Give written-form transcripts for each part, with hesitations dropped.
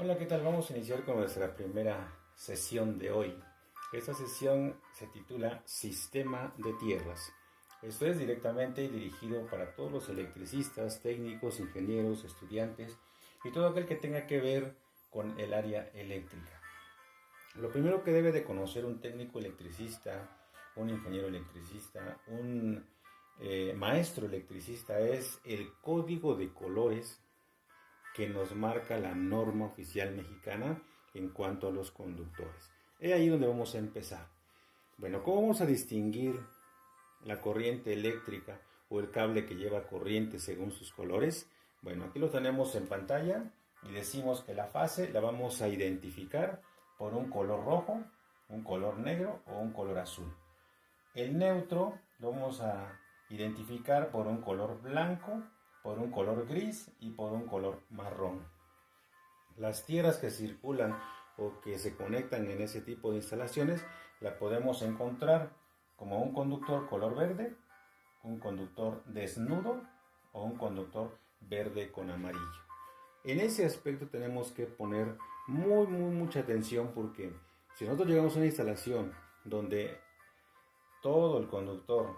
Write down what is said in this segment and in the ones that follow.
Hola, ¿qué tal? Vamos a iniciar con nuestra primera sesión de hoy. Esta sesión se titula Sistema de Tierras. Esto es directamente dirigido para todos los electricistas, técnicos, ingenieros, estudiantes y todo aquel que tenga que ver con el área eléctrica. Lo primero que debe de conocer un técnico electricista, un ingeniero electricista, un maestro electricista es el código de colores que nos marca la norma oficial mexicana en cuanto a los conductores. Es ahí donde vamos a empezar. Bueno, ¿cómo vamos a distinguir la corriente eléctrica o el cable que lleva corriente según sus colores? Bueno, aquí lo tenemos en pantalla y decimos que la fase la vamos a identificar por un color rojo, un color negro o un color azul. El neutro lo vamos a identificar por un color blanco, por un color gris y por un color marrón. Las tierras que circulan o que se conectan en ese tipo de instalaciones la podemos encontrar como un conductor color verde, un conductor desnudo o un conductor verde con amarillo. En ese aspecto tenemos que poner mucha atención, porque si nosotros llegamos a una instalación donde todo el conductor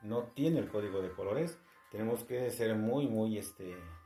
no tiene el código de colores, tenemos que ser muy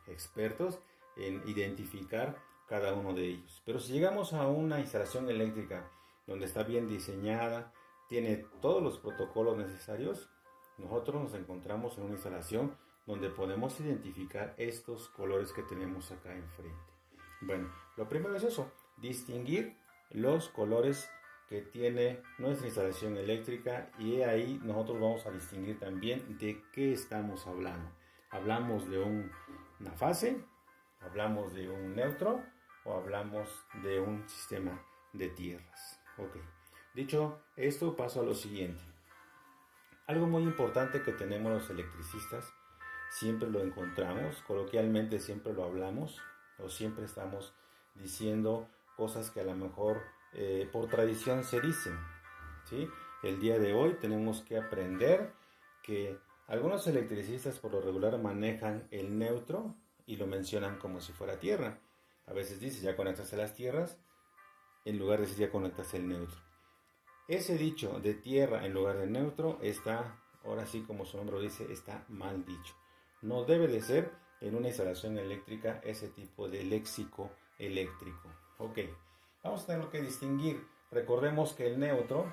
expertos en identificar cada uno de ellos. Pero si llegamos a una instalación eléctrica donde está bien diseñada, tiene todos los protocolos necesarios, nosotros nos encontramos en una instalación donde podemos identificar estos colores que tenemos acá enfrente. Bueno, lo primero es eso, distinguir los colores que tiene nuestra instalación eléctrica, y ahí nosotros vamos a distinguir también de qué estamos hablando. ¿Hablamos de una fase? ¿Hablamos de un neutro? ¿O hablamos de un sistema de tierras? Ok. Dicho esto, paso a lo siguiente. Algo muy importante que tenemos los electricistas, siempre lo encontramos, coloquialmente siempre lo hablamos, o siempre estamos diciendo cosas que a lo mejor por tradición se dicen, ¿sí? El día de hoy tenemos que aprender que algunos electricistas por lo regular manejan el neutro y lo mencionan como si fuera tierra. A veces dice ya conectaste las tierras, en lugar de decir ya conectaste el neutro. Ese dicho de tierra en lugar de neutro está, ahora sí como su nombre lo dice, está mal dicho. No debe de ser en una instalación eléctrica ese tipo de léxico eléctrico. Ok, vamos a tener que distinguir. Recordemos que el neutro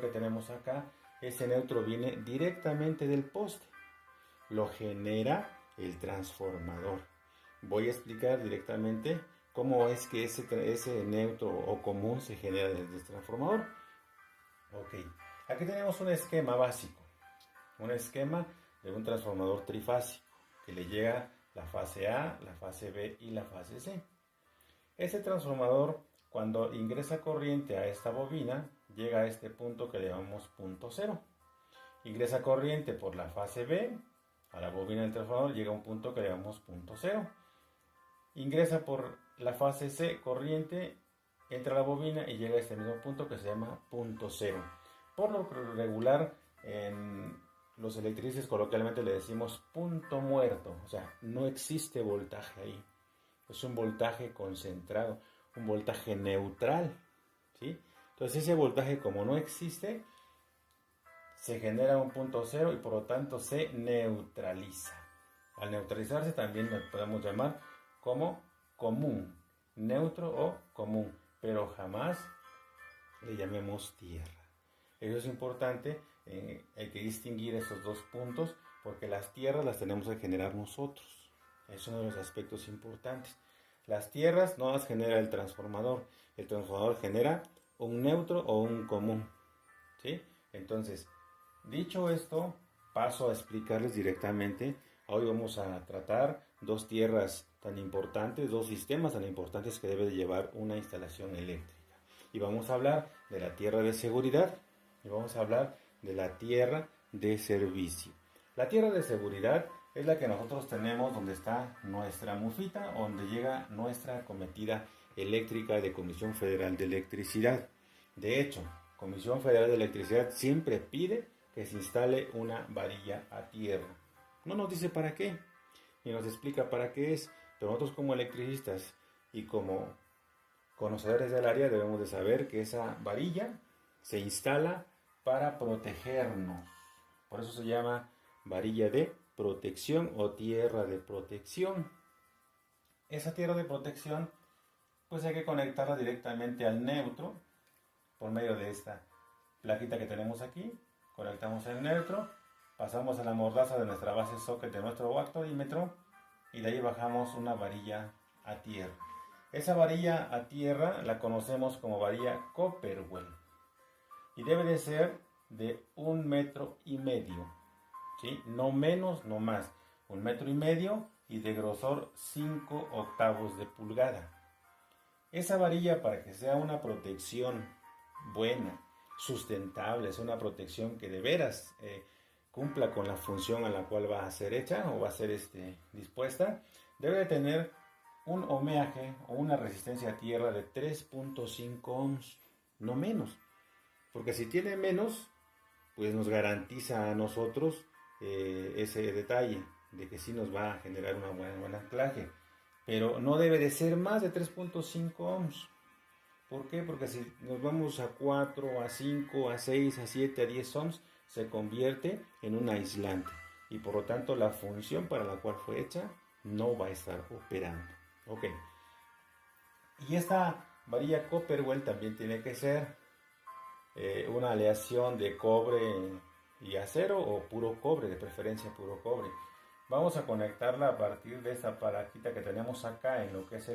que tenemos acá, ese neutro viene directamente del poste. Lo genera el transformador. Voy a explicar directamente cómo es que ese neutro o común se genera desde el transformador. Ok, aquí tenemos un esquema básico. Un esquema de un transformador trifásico que le llega la fase A, la fase B y la fase C. Este transformador, cuando ingresa corriente a esta bobina, llega a este punto que le llamamos punto cero. Ingresa corriente por la fase B a la bobina del transformador, llega a un punto que le llamamos punto cero. Ingresa por la fase C corriente, entra a la bobina y llega a este mismo punto que se llama punto cero. Por lo regular, en los electricistas coloquialmente le decimos punto muerto, o sea, no existe voltaje ahí. Es un voltaje concentrado, un voltaje neutral, ¿sí? Entonces ese voltaje, como no existe, se genera un punto cero y por lo tanto se neutraliza. Al neutralizarse también lo podemos llamar como común, neutro o común, pero jamás le llamemos tierra. Eso es importante, hay que distinguir esos dos puntos, porque las tierras las tenemos que generar nosotros. Es uno de los aspectos importantes. Las tierras no las genera el transformador genera un neutro o un común, ¿sí? Entonces, dicho esto, paso a explicarles directamente. Hoy vamos a tratar dos tierras tan importantes, dos sistemas tan importantes que debe de llevar una instalación eléctrica. Y vamos a hablar de la tierra de seguridad y vamos a hablar de la tierra de servicio. La tierra de seguridad es la que nosotros tenemos donde está nuestra mufita, donde llega nuestra cometida eléctrica de Comisión Federal de Electricidad. De hecho, Comisión Federal de Electricidad siempre pide que se instale una varilla a tierra. No nos dice para qué, ni nos explica para qué es, pero nosotros como electricistas y como conocedores del área debemos de saber que esa varilla se instala para protegernos. Por eso se llama varilla de protección o tierra de protección. Esa tierra de protección pues hay que conectarla directamente al neutro por medio de esta plaquita que tenemos aquí. Conectamos el neutro, pasamos a la mordaza de nuestra base socket de nuestro vectorímetro y de ahí bajamos una varilla a tierra. Esa varilla a tierra la conocemos como varilla Copperwell y debe de ser de 1,5 metros, ¿sí? No menos, no más, 1,5 metros y de grosor 5/8 de pulgada. Esa varilla, para que sea una protección buena, sustentable, es una protección que de veras cumpla con la función a la cual va a ser hecha o va a ser dispuesta, debe de tener un ohmiaje o una resistencia a tierra de 3.5 ohms, no menos. Porque si tiene menos, pues nos garantiza a nosotros ese detalle de que sí nos va a generar un buen anclaje. Pero no debe de ser más de 3.5 ohms. ¿Por qué? Porque si nos vamos a 4, a 5, a 6, a 7, a 10 ohms, se convierte en un aislante. Y por lo tanto la función para la cual fue hecha no va a estar operando. Ok. Y esta varilla Copperwell también tiene que ser una aleación de cobre y acero o puro cobre, de preferencia puro cobre. Vamos a conectarla a partir de esta palanquita que tenemos acá en lo que es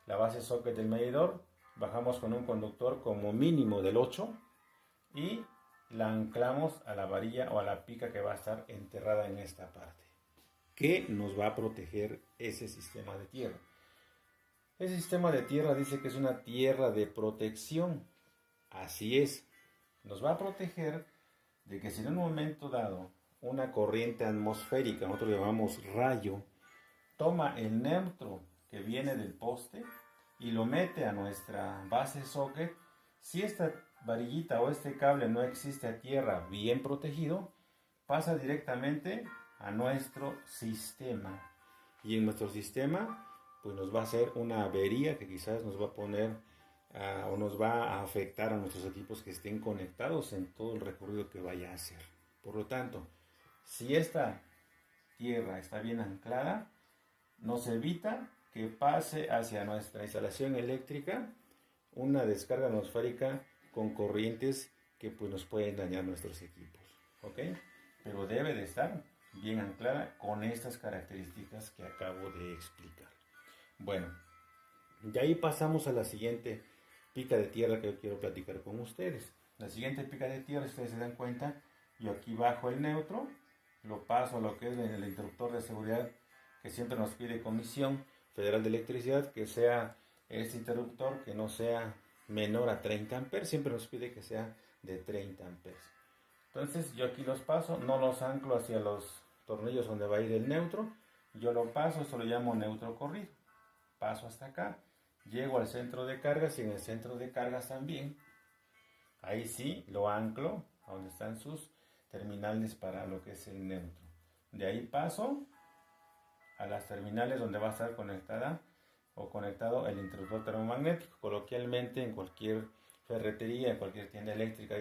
la base socket del medidor. Bajamos con un conductor como mínimo del 8 y la anclamos a la varilla o a la pica que va a estar enterrada en esta parte, que nos va a proteger ese sistema de tierra. Ese sistema de tierra dice que es una tierra de protección. Así es, nos va a proteger de que si en un momento dado una corriente atmosférica, nosotros llamamos rayo, toma el neutro que viene del poste y lo mete a nuestra base socket, si esta varillita o este cable no existe a tierra bien protegido, pasa directamente a nuestro sistema. Y en nuestro sistema pues nos va a hacer una avería que quizás nos va a poner o nos va a afectar a nuestros equipos que estén conectados en todo el recorrido que vaya a hacer. Por lo tanto, si esta tierra está bien anclada, nos evita que pase hacia nuestra instalación eléctrica una descarga atmosférica con corrientes que pues nos pueden dañar nuestros equipos, ¿ok? Pero debe de estar bien anclada con estas características que acabo de explicar. Bueno, de ahí pasamos a la siguiente pica de tierra que yo quiero platicar con ustedes. La siguiente pica de tierra, si ustedes se dan cuenta, yo aquí bajo el neutro, lo paso a lo que es el interruptor de seguridad que siempre nos pide Comisión Federal de Electricidad, que sea este interruptor que no sea menor a 30 amperes, siempre nos pide que sea de 30 amperes. Entonces yo aquí los paso, no los anclo hacia los tornillos donde va a ir el neutro, yo lo paso, esto lo llamo neutro corrido. Paso hasta acá, llego al centro de cargas y en el centro de cargas también, ahí sí lo anclo a donde están sus terminales para lo que es el neutro. De ahí paso a las terminales donde va a estar conectada o conectado el interruptor termomagnético. Coloquialmente en cualquier ferretería, en cualquier tienda eléctrica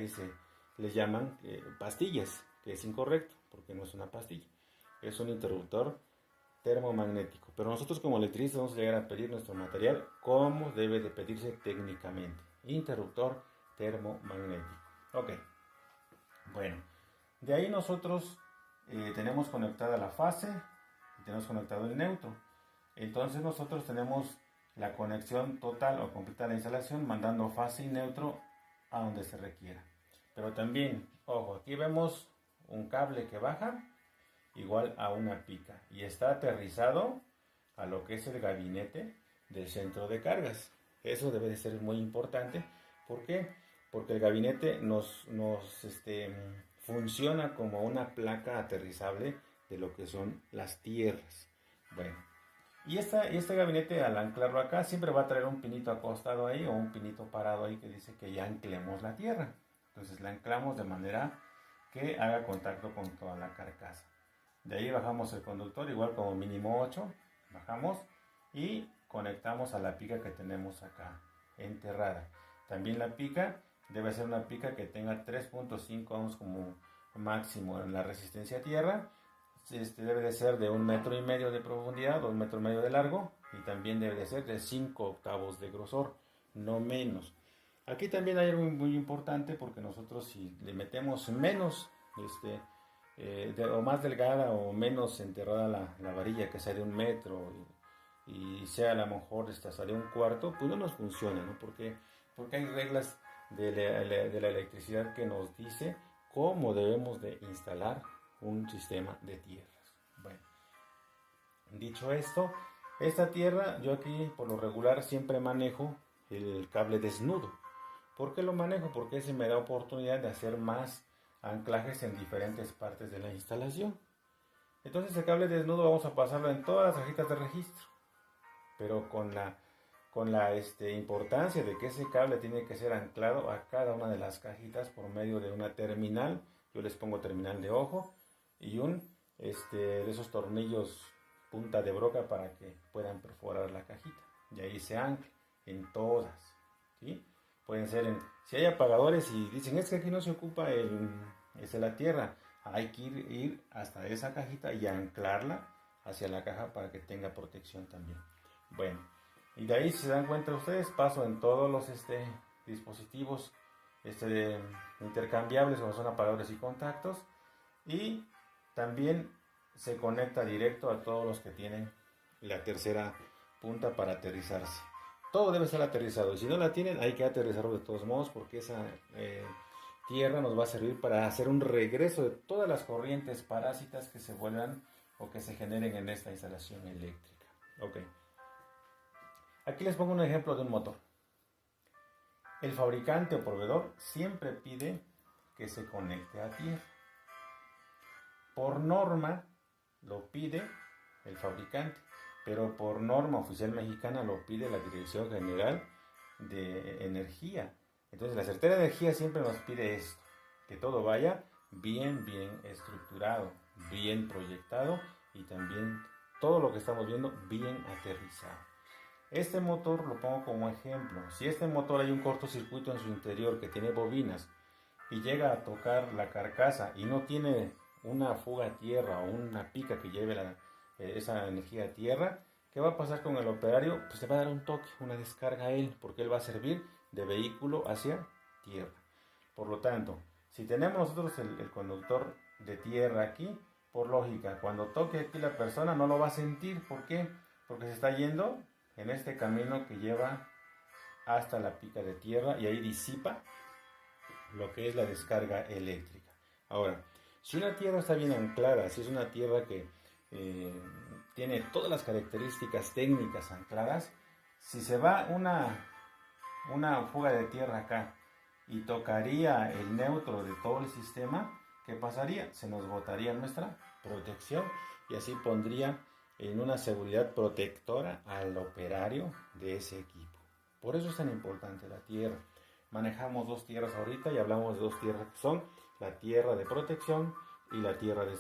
les llaman pastillas, que es incorrecto porque no es una pastilla, es un interruptor termomagnético. Pero nosotros como electricistas vamos a llegar a pedir nuestro material como debe de pedirse técnicamente: interruptor termomagnético. Ok, bueno, de ahí nosotros tenemos conectada la fase y tenemos conectado el neutro. Entonces nosotros tenemos la conexión total o completa de la instalación mandando fase y neutro a donde se requiera. Pero también, ojo, aquí vemos un cable que baja igual a una pica y está aterrizado a lo que es el gabinete del centro de cargas. Eso debe de ser muy importante. ¿Por qué? Porque el gabinete nos funciona como una placa aterrizable de lo que son las tierras. Bueno, y este gabinete, al anclarlo acá, siempre va a traer un pinito acostado ahí o un pinito parado ahí que dice que ya anclemos la tierra. Entonces la anclamos de manera que haga contacto con toda la carcasa. De ahí bajamos el conductor, igual como mínimo 8, bajamos y conectamos a la pica que tenemos acá enterrada. También la pica debe ser una pica que tenga 3.5 ohms como máximo en la resistencia a tierra. Debe de ser de 1,5 metros de profundidad, 2,5 metros de largo, y también debe de ser de 5 octavos de grosor, no menos. Aquí también hay algo muy importante, porque nosotros si le metemos menos o más delgada o menos enterrada la varilla, que sea de 1 metro y sea a lo mejor sea de 1/4, pues no nos funciona, ¿no? Porque hay reglas de la electricidad que nos dice cómo debemos de instalar un sistema de tierras. Bueno, dicho esto, esta tierra yo aquí por lo regular siempre manejo el cable desnudo. ¿Por qué lo manejo? Porque ese me da oportunidad de hacer más anclajes en diferentes partes de la instalación. Entonces el cable desnudo vamos a pasarlo en todas las cajitas de registro, pero con la importancia de que ese cable tiene que ser anclado a cada una de las cajitas por medio de una terminal. Yo les pongo terminal de ojo y de esos tornillos punta de broca para que puedan perforar la cajita, y ahí se ancla en todas, ¿sí? Pueden ser si hay apagadores y dicen es que aquí no se ocupa la tierra, hay que ir hasta esa cajita y anclarla hacia la caja para que tenga protección también. Bueno, y de ahí, si se dan cuenta ustedes, paso en todos los dispositivos intercambiables, como son apagadores y contactos, y también se conecta directo a todos los que tienen la tercera punta para aterrizarse. Todo debe estar aterrizado, y si no la tienen hay que aterrizarlo de todos modos, porque esa tierra nos va a servir para hacer un regreso de todas las corrientes parásitas que se vuelvan o que se generen en esta instalación eléctrica. Ok. Aquí les pongo un ejemplo de un motor. El fabricante o proveedor siempre pide que se conecte a tierra. Por norma lo pide el fabricante, pero por norma oficial mexicana lo pide la Dirección General de Energía. Entonces la Secretaría de Energía siempre nos pide esto, que todo vaya bien estructurado, bien proyectado, y también todo lo que estamos viendo bien aterrizado. Este motor lo pongo como ejemplo. Si este motor hay un cortocircuito en su interior que tiene bobinas y llega a tocar la carcasa y no tiene una fuga a tierra o una pica que lleve esa energía a tierra, ¿qué va a pasar con el operario? Pues se va a dar un toque, una descarga a él, porque él va a servir de vehículo hacia tierra. Por lo tanto, si tenemos nosotros el conductor de tierra aquí, por lógica, cuando toque aquí la persona no lo va a sentir. ¿Por qué? Porque se está yendo en este camino que lleva hasta la pica de tierra, y ahí disipa lo que es la descarga eléctrica. Ahora, si una tierra está bien anclada, si es una tierra que tiene todas las características técnicas ancladas, si se va una fuga de tierra acá y tocaría el neutro de todo el sistema, ¿qué pasaría? Se nos botaría nuestra protección, y así pondría en una seguridad protectora al operario de ese equipo. Por eso es tan importante la tierra. Manejamos dos tierras ahorita y hablamos de dos tierras que son la tierra de protección y la tierra de